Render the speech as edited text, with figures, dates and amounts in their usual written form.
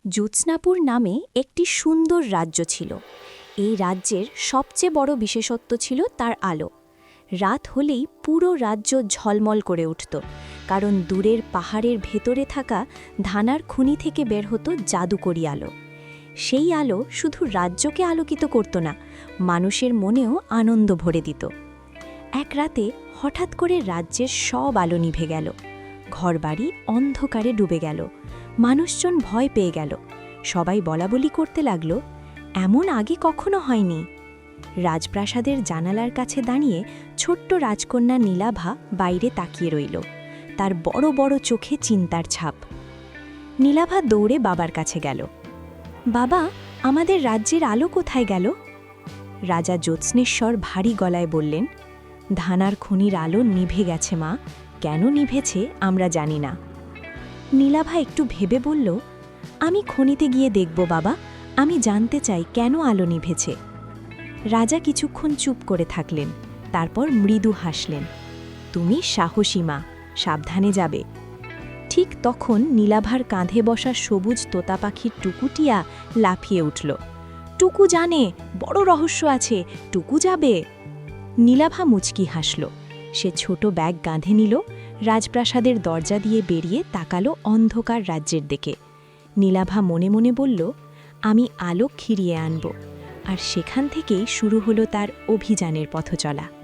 জ্যোৎস্নাপুর নামে একটি সুন্দর রাজ্য ছিল। এই রাজ্যের সবচেয়ে বড় বিশেষত্ব ছিল তার আলো। রাত হলেই পুরো রাজ্য ঝলমল করে উঠত, কারণ দূরের পাহাড়ের ভেতরে থাকা ধানার খুনি থেকে বের হতো জাদুকরি আলো। সেই আলো শুধু রাজ্যকে আলোকিত করত না, মানুষের মনেও আনন্দ ভরে দিত। এক রাতে হঠাৎ করে রাজ্যের সব আলো নিভে গেল। ঘরবাড়ি অন্ধকারে ডুবে গেল। মানুষজন ভয় পেয়ে গেল। সবাই বলাবলি করতে লাগল, এমন আগে কখনো হয়নি। রাজপ্রাসাদের জানালার কাছে দাঁড়িয়ে ছোট্ট রাজকন্যা নীলাভা বাইরে তাকিয়ে রইল, তার বড় বড় চোখে চিন্তার ছাপ। নীলাভা দৌড়ে বাবার কাছে গেল। বাবা, আমাদের রাজ্যের আলো কোথায় গেল? রাজা জ্যোৎস্নেশ্বর ভারী গলায় বললেন, ধানার খনির আলো নিভে গেছে মা, কেন নিভেছে আমরা জানি না। নীলাভা একটু ভেবে বলল, আমি খনিতে গিয়ে দেখব বাবা, আমি জানতে চাই কেন আলো নিভেছে। রাজা কিছুক্ষণ চুপ করে থাকলেন, তারপর মৃদু হাসলেন। তুমি সাহসী মা, সাবধানে যাবে। ঠিক তখন নীলাভার কাঁধে বসা সবুজ তোতা পাখির টুকুটিয়া লাফিয়ে উঠল। টুকু জানে, বড় রহস্য আছে, টুকু যাবে। নীলাভা মুচকি হাসল। সে ছোট ব্যাগ কাঁধে নিল, রাজপ্রাসাদের দরজা দিয়ে বেরিয়ে তাকালো অন্ধকার রাজ্যের দিকে। নীলাভা মনে মনে বলল, আমি আলো ফিরিয়ে আনব। আর সেখান থেকেই শুরু হলো তার অভিযানের পথচলা।